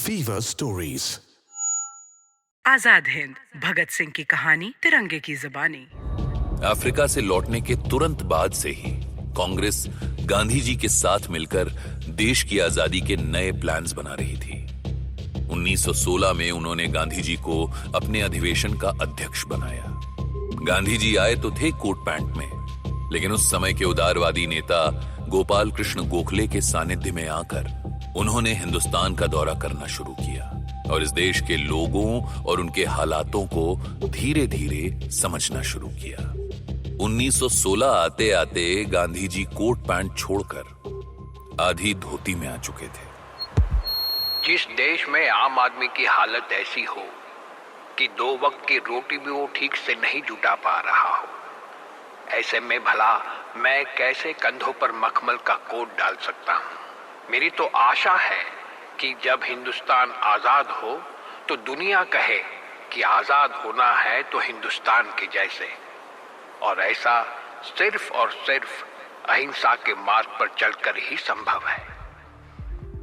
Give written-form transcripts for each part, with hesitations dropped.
Fever stories. Azad Hind Bhagat Singh की कहानी तिरंगे की जुबानी। अफ्रीका से लौटने के तुरंत बाद से ही कांग्रेस गांधी जी के साथ मिलकर देश की आजादी के नए प्लान्स बना रही थी। 1916 में उन्होंने गांधी जी को अपने अधिवेशन का अध्यक्ष बनाया। गांधी जी आए तो थे कोट पैंट में, लेकिन उस समय के उदारवादी नेता गोपाल कृष्ण गोखले के सानिध्य में आकर उन्होंने हिंदुस्तान का दौरा करना शुरू किया और इस देश के लोगों और उनके हालातों को धीरे धीरे समझना शुरू किया। 1916 आते आते गांधी जी कोट पैंट छोड़कर आधी धोती में आ चुके थे। जिस देश में आम आदमी की हालत ऐसी हो कि 2 वक्त की रोटी भी वो ठीक से नहीं जुटा पा रहा हो, ऐसे में भला मैं कैसे कंधों पर मखमल का कोट डाल सकता हूँ। मेरी तो आशा है कि जब हिंदुस्तान आजाद हो तो दुनिया कहे कि आजाद होना है तो हिंदुस्तान के जैसे, और ऐसा सिर्फ और सिर्फ अहिंसा के मार्ग पर चलकर ही संभव है।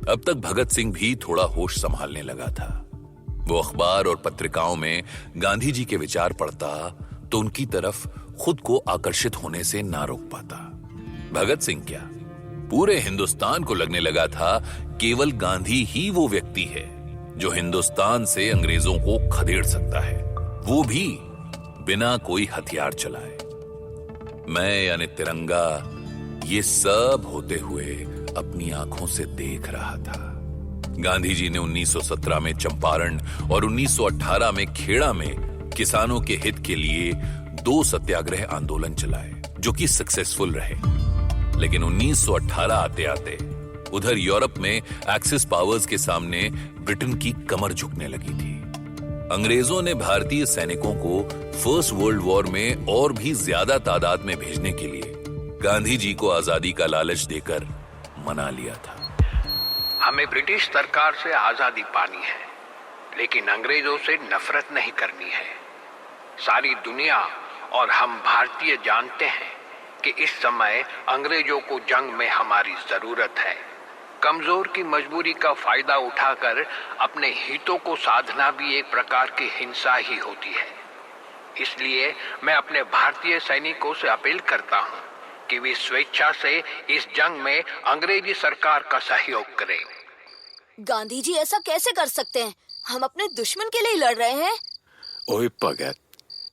अब तक भगत सिंह भी थोड़ा होश संभालने लगा था। वो अखबार और पत्रिकाओं में गांधी जी के विचार पढ़ता तो उनकी तरफ खुद को आकर्षित होने से ना रोक पाता। भगत सिंह क्या, पूरे हिंदुस्तान को लगने लगा था केवल गांधी ही वो व्यक्ति है जो हिंदुस्तान से अंग्रेजों को खदेड़ सकता है, वो भी बिना कोई हथियार चलाए। मैं यानी तिरंगा ये सब होते हुए अपनी आंखों से देख रहा था। गांधी जी ने 1917 में चंपारण और 1918 में खेड़ा में किसानों के हित के लिए 2 सत्याग्रह आंदोलन चलाए जो कि सक्सेसफुल रहे। लेकिन 1918 आते आते उधर यूरोप में एक्सिस पावर्स के सामने ब्रिटेन की कमर झुकने लगी थी। अंग्रेजों ने भारतीय सैनिकों को फर्स्ट वर्ल्ड वॉर में और भी ज्यादा तादाद में भेजने के लिए गांधी जी को आजादी का लालच देकर मना लिया था। हमें ब्रिटिश सरकार से आजादी पानी है, लेकिन अंग्रेजों से नफरत नहीं करनी है। सारी दुनिया और हम भारतीय जानते हैं कि इस समय अंग्रेजों को जंग में हमारी जरूरत है। कमजोर की मजबूरी का फायदा उठाकर अपने हितों को साधना भी एक प्रकार की हिंसा ही होती है। इसलिए मैं अपने भारतीय सैनिकों से अपील करता हूं कि वे स्वेच्छा से इस जंग में अंग्रेजी सरकार का सहयोग करें। गांधी जी ऐसा कैसे कर सकते हैं? हम अपने दुश्मन के लिए लड़ रहे हैं। ओए भगत,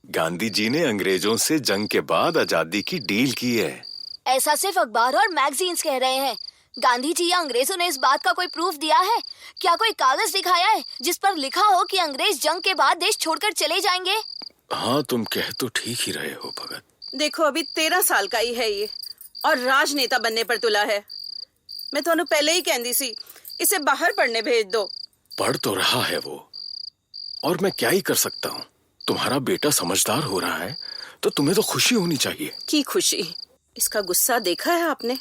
गांधी जी ने अंग्रेजों से जंग के बाद आजादी की डील की है। ऐसा सिर्फ अखबार और मैगजीन्स कह रहे हैं। गांधी जी या अंग्रेजों ने इस बात का कोई प्रूफ दिया है? क्या कोई कागज दिखाया है जिस पर लिखा हो कि अंग्रेज जंग के बाद देश छोड़कर चले जाएंगे? हाँ, तुम कह तो ठीक ही रहे हो भगत। देखो, अभी 13 साल का ही है ये और राजनेता बनने पर तुला है। मैं ਤੁਹਾਨੂੰ पहले ही कहती सी इसे बाहर पढ़ने भेज दो। पढ़ तो रहा है वो, और मैं क्या ही कर सकता हूँ। तुम्हारा बेटा समझदार हो रहा है तो तुम्हें तो खुशी होनी चाहिए। की खुशी? इसका गुस्सा देखा है आपने?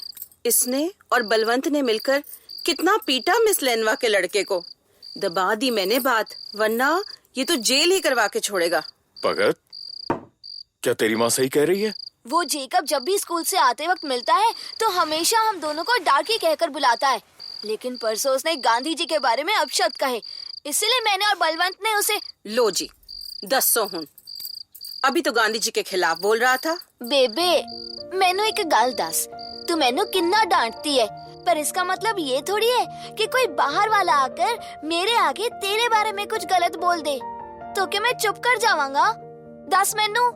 इसने और बलवंत ने मिलकर कितना पीटा मिस लेनवा के लड़के को। दबा दी मैंने बात, वरना ये तो जेल ही करवा के छोड़ेगा। भगत, क्या तेरी माँ सही कह रही है? वो जेकब जब भी स्कूल से आते वक्त मिलता है तो हमेशा हम दोनों को डार्की कहकर बुलाता है, लेकिन परसों उसने गांधी जी के बारे में अपशब्द कहे, इसलिए मैंने और बलवंत ने उसे। लो जी, 10 हूँ। अभी तो गांधी जी के खिलाफ बोल रहा था। बेबे, मैनू एक गल दस, तू मैनू कितना डांटती है, पर इसका मतलब ये थोड़ी है कि कोई बाहर वाला आकर मेरे आगे तेरे बारे में कुछ गलत बोल दे तो क्या मैं चुप कर जाऊंगा? दस मैनू,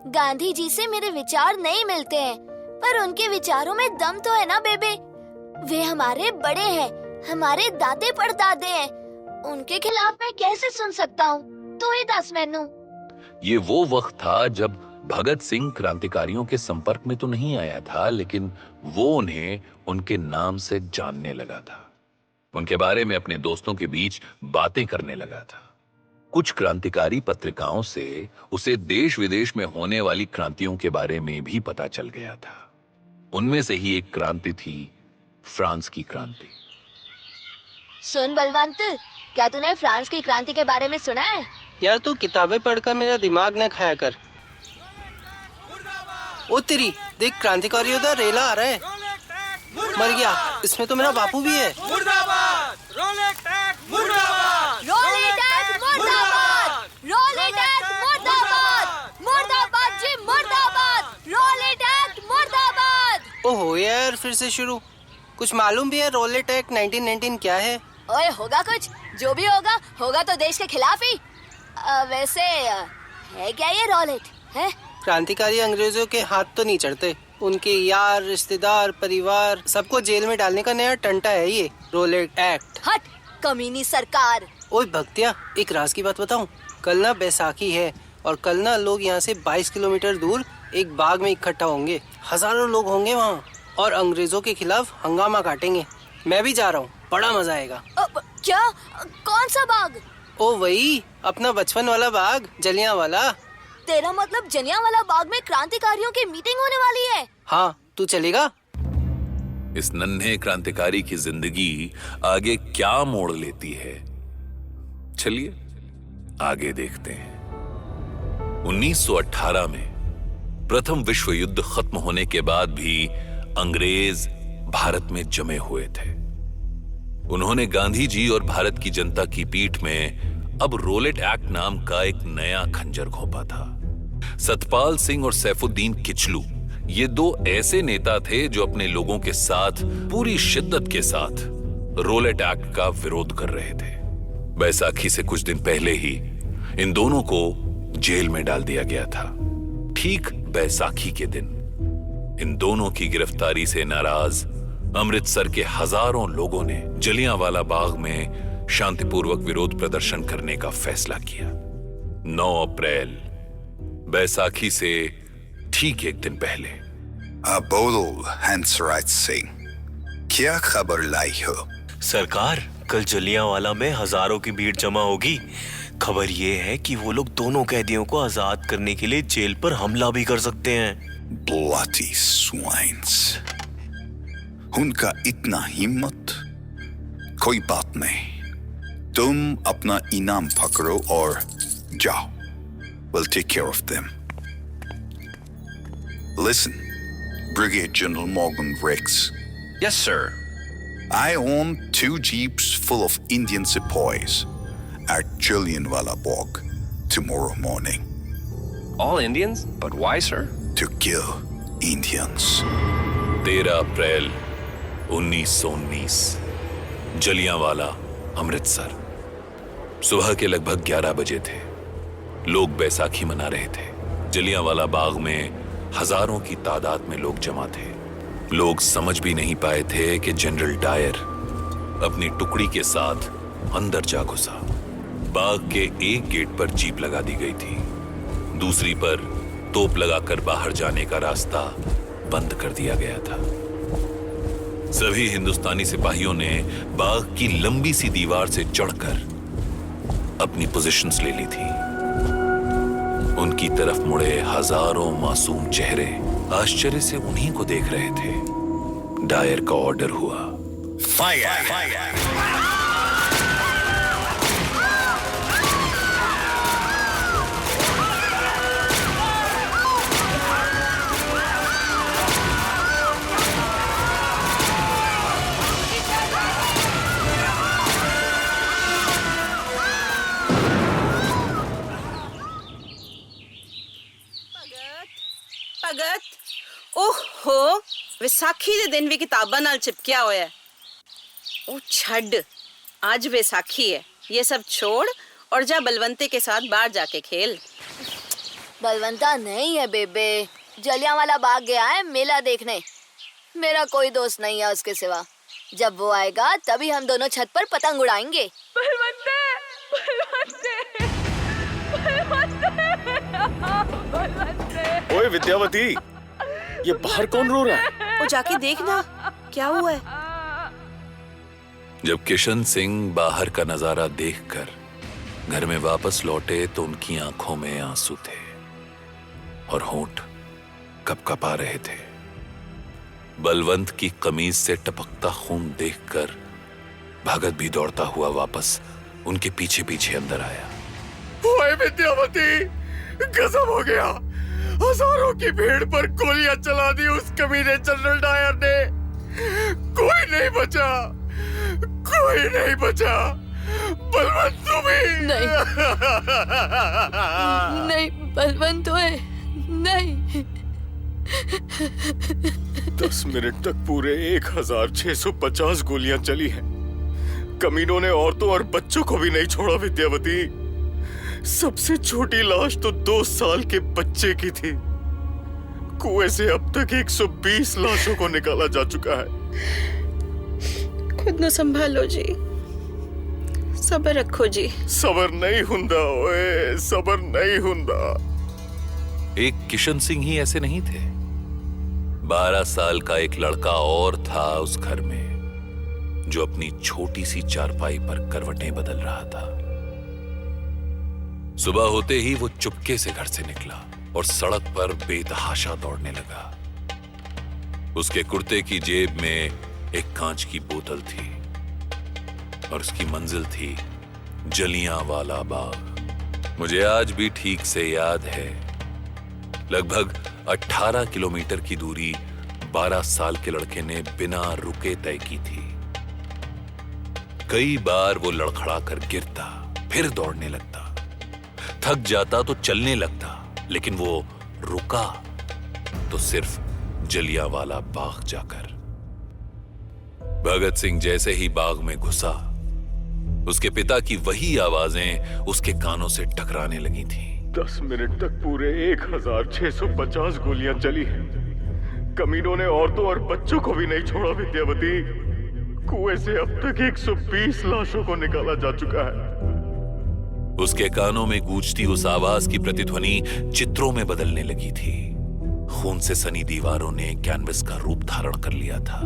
गांधी जी से मेरे विचार नहीं मिलते हैं, पर उनके विचारों में दम तो है ना बेबे। वे हमारे बड़े हैं, हमारे दादे परदादे हैं, उनके खिलाफ मैं कैसे सुन सकता हूँ? तू ही दस मैनू। ये वो वक्त था जब भगत सिंह क्रांतिकारियों के संपर्क में तो नहीं आया था, लेकिन वो उन्हें उनके नाम से जानने लगा था। उनके बारे में अपने दोस्तों के बीच बातें करने लगा था। कुछ क्रांतिकारी पत्रिकाओं से उसे देश विदेश में होने वाली क्रांतियों के बारे में भी पता चल गया था। उनमें से ही एक क्रांति थी फ्रांस की क्रांति। सुन बलवंत, क्या तूने फ्रांस की क्रांति के बारे में सुना है? यार तू किताबें पढ़कर मेरा दिमाग न खाया कर। ओ तेरी देख, क्रांतिकारी उधर रेला आ रहा है। मर गया, इसमें तो मेरा बापू भी है। मुर्दाबाद, रोलेक्स टैक्स मुर्दाबाद। फिर से शुरू? कुछ मालूम भी है रोलेट एक्ट 1919 क्या है? ओए होगा कुछ, जो भी होगा होगा तो देश के खिलाफ ही। वैसे है क्या ये रोलेट है? क्रांतिकारी अंग्रेजों के हाथ तो नहीं चढ़ते, उनके यार, रिश्तेदार, परिवार सबको जेल में डालने का नया टंटा है ये रोलेट एक्ट। हट कमीनी सरकार। ओए भक्तिया, एक राज की बात बताऊं? कल ना बैसाखी है और कल ना लोग यहाँ से 22 किलोमीटर दूर एक बाग में इकट्ठा होंगे। हजारों लोग होंगे वहाँ और अंग्रेजों के खिलाफ हंगामा काटेंगे। मैं भी जा रहा हूँ, बड़ा मजा आएगा। क्या? कौन सा बाग? ओ वही अपना बचपन वाला बाग, जलियांवाला। तेरा मतलब जलियांवाला बाग में क्रांतिकारियों की मीटिंग होने वाली है? हाँ, तू चलेगा? इस नन्हे क्रांतिकारी की जिंदगी आगे क्या मोड़ लेती है, चलिए आगे देखते हैं। 1918 में प्रथम विश्व युद्ध खत्म होने के बाद भी अंग्रेज भारत में जमे हुए थे। उन्होंने गांधी जी और भारत की जनता की पीठ में अब रोलेट एक्ट नाम का एक नया खंजर घोंपा था। सतपाल सिंह और सैफुद्दीन किचलू, ये दो ऐसे नेता थे जो अपने लोगों के साथ पूरी शिद्दत के साथ रोलेट एक्ट का विरोध कर रहे थे। बैसाखी से कुछ दिन पहले ही इन दोनों को जेल में डाल दिया गया था। ठीक बैसाखी के दिन इन दोनों की गिरफ्तारी से नाराज अमृतसर के हजारों लोगों ने जलियांवाला बाग में शांतिपूर्वक विरोध प्रदर्शन करने का फैसला किया। 9 अप्रैल बैसाखी से ठीक एक दिन पहले। बोलो हंसराज सिंह, क्या खबर लाई हो? सरकार, कल जलियांवाला में हजारों की भीड़ जमा होगी। खबर ये है कि वो लोग दोनों कैदियों को आजाद करने के लिए जेल पर हमला भी कर सकते हैं। Bloody swines, उनका इतना हिम्मत। कोई बात नहीं, तुम अपना इनाम पकड़ो और जाओ। We'll take care of them. Listen, Brigadier General Morgan Rex. Yes, sir. I own 2 jeeps full of Indian sepoys at Jallianwala Bagh tomorrow morning. All Indians? But why, sir? To kill Indians. 13 अप्रैल 1919, जलियांवाला, अमृतसर। सुबह के लगभग 11 बजे थे। लोग बैसाखी मना रहे थे। जलियांवाला बाग में हजारों की तादाद में लोग जमा थे। लोग समझ भी नहीं पाए थे कि जनरल डायर अपनी टुकड़ी के साथ अंदर जा घुसा। बाग के एक गेट पर जीप लगा दी गई थी, दूसरी पर तोप लगाकर बाहर जाने का रास्ता बंद कर दिया गया था। सभी हिंदुस्तानी सिपाहियों ने बाग की लंबी सी दीवार से चढ़कर अपनी पोजीशंस ले ली थी। उनकी तरफ मुड़े हजारों मासूम चेहरे आश्चर्य से उन्हीं को देख रहे थे। डायर का ऑर्डर हुआ, फायर! भगत, ओहो, विसाखी दे दिन भी किताबां नाल चिपकिया होया है। ओ छड़, आज विसाखी है, ये सब छोड़ और जा बलवंते के साथ बाहर जाके खेल। बलवंता नहीं है बेबे, जलियांवाला बाग गया है मेला देखने। मेरा कोई दोस्त नहीं है उसके सिवा। जब वो आएगा तभी हम दोनों छत पर पतंग उड़ाएंगे। बलवंते, बलवंते, बलवंते। ओए विद्यावती, ये बाहर कौन रो रहा है? वो जाके देखना क्या हुआ है। जब किशन सिंह बाहर का नजारा देखकर घर में वापस लौटे तो उनकी आंखों में आंसू थे और होंठ कपकपा रहे थे। बलवंत की कमीज से टपकता खून देखकर भगत भी दौड़ता हुआ वापस उनके पीछे पीछे अंदर आया। ओए विद्यावती, गजब हो गया। हजारों की भीड़ पर गोलियां चला दी उस कमीने जनरल डायर ने। कोई नहीं बचा, कोई नहीं बचा। बलवंत तुम्हें नहीं, नहीं बलवंत है, नहीं, 10 मिनट तक पूरे 1650 गोलियां चली हैं। कमीनों ने औरतों और बच्चों को भी नहीं छोड़ा विद्यावती। सबसे छोटी लाश तो 2 साल के बच्चे की थी। कुएं से अब तक 120 लाशों को निकाला जा चुका है। खुद न संभालो जी, सबर रखो जी। सबर नहीं हुंदा ओए, सबर नहीं हुंदा। एक किशन सिंह ही ऐसे नहीं थे। 12 साल का एक लड़का और था उस घर में, जो अपनी छोटी सी चारपाई पर करवटें बदल रहा था। सुबह होते ही वो चुपके से घर से निकला और सड़क पर बेतहाशा दौड़ने लगा। उसके कुर्ते की जेब में एक कांच की बोतल थी और उसकी मंजिल थी जलियांवाला बाग। मुझे आज भी ठीक से याद है, लगभग 18 किलोमीटर की दूरी 12 साल के लड़के ने बिना रुके तय की थी। कई बार वो लड़खड़ा कर गिरता, फिर दौड़ने लगता, थक जाता तो चलने लगता, लेकिन वो रुका तो सिर्फ जलियांवाला बाग जाकर। भगत सिंह जैसे ही बाग में घुसा, उसके पिता की वही आवाजें उसके कानों से टकराने लगी थीं। 10 मिनट तक पूरे 1650 गोलियां चली हैं। कमीनों ने औरतों और बच्चों को भी नहीं छोड़ा विद्यावती। कुएं से अब तक 120 लाशों को निकाला जा चुका है। उसके कानों में गूंजती उस आवाज की प्रतिध्वनि चित्रों में बदलने लगी थी। खून से सनी दीवारों ने कैनवस का रूप धारण कर लिया था।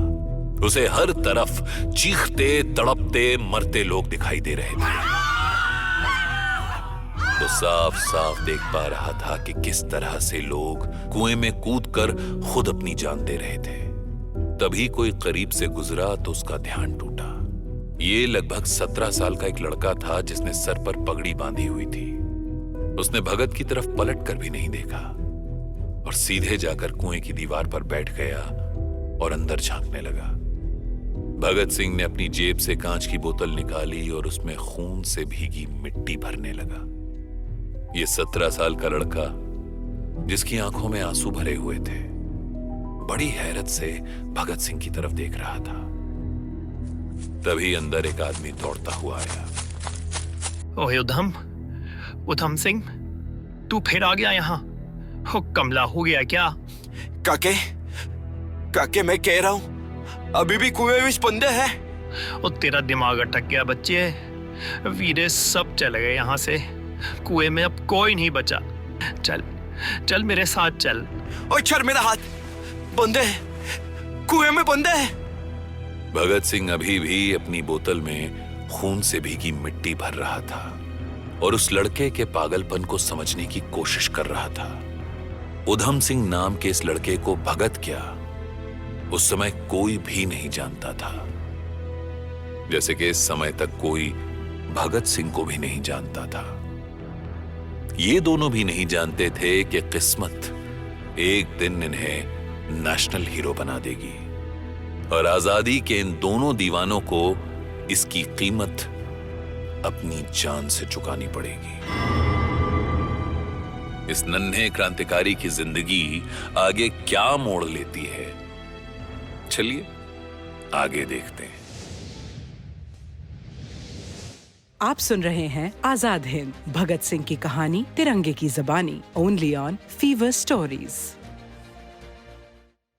उसे हर तरफ चीखते, तड़पते, मरते लोग दिखाई दे रहे थे। वो साफ साफ देख पा रहा था कि किस तरह से लोग कुएं में कूदकर खुद अपनी जान दे रहे थे। तभी कोई करीब से गुजरा तो उसका ध्यान टूटा। ये लगभग 17 साल का एक लड़का था जिसने सर पर पगड़ी बांधी हुई थी। उसने भगत की तरफ पलट कर भी नहीं देखा और सीधे जाकर कुएं की दीवार पर बैठ गया और अंदर झांकने लगा। भगत सिंह ने अपनी जेब से कांच की बोतल निकाली और उसमें खून से भीगी मिट्टी भरने लगा। ये 17 साल का लड़का, जिसकी आंखों में आंसू भरे हुए थे, बड़ी हैरत से भगत सिंह की तरफ देख रहा था। तभी अंदर एक आदमी दौड़ता हुआ आया। ओए उधम सिंह, तू फिर आ गया यहाँ? हो कमला हो गया क्या? काके मैं कह रहा हूँ, अभी भी कुएं में बंदे हैं। और तेरा दिमाग अटक गया बच्चे। वीरे सब चले गए यहाँ से। कुएं में अब कोई नहीं बचा। चल चल मेरे साथ चल। ओए छोड़ मेरा हाथ, बंदे हैं, कुएं में बंदे हैं। भगत सिंह अभी भी अपनी बोतल में खून से भीगी मिट्टी भर रहा था और उस लड़के के पागलपन को समझने की कोशिश कर रहा था। उधम सिंह नाम के इस लड़के को भगत क्या, उस समय कोई भी नहीं जानता था, जैसे कि इस समय तक कोई भगत सिंह को भी नहीं जानता था। ये दोनों भी नहीं जानते थे कि किस्मत एक दिन इन्हें नेशनल हीरो बना देगी और आजादी के इन दोनों दीवानों को इसकी कीमत अपनी जान से चुकानी पड़ेगी। इस नन्हे क्रांतिकारी की जिंदगी आगे क्या मोड़ लेती है, चलिए आगे देखते हैं। आप सुन रहे हैं आजाद हिंद भगत सिंह की कहानी तिरंगे की ज़बानी, ओनली ऑन फीवर स्टोरीज।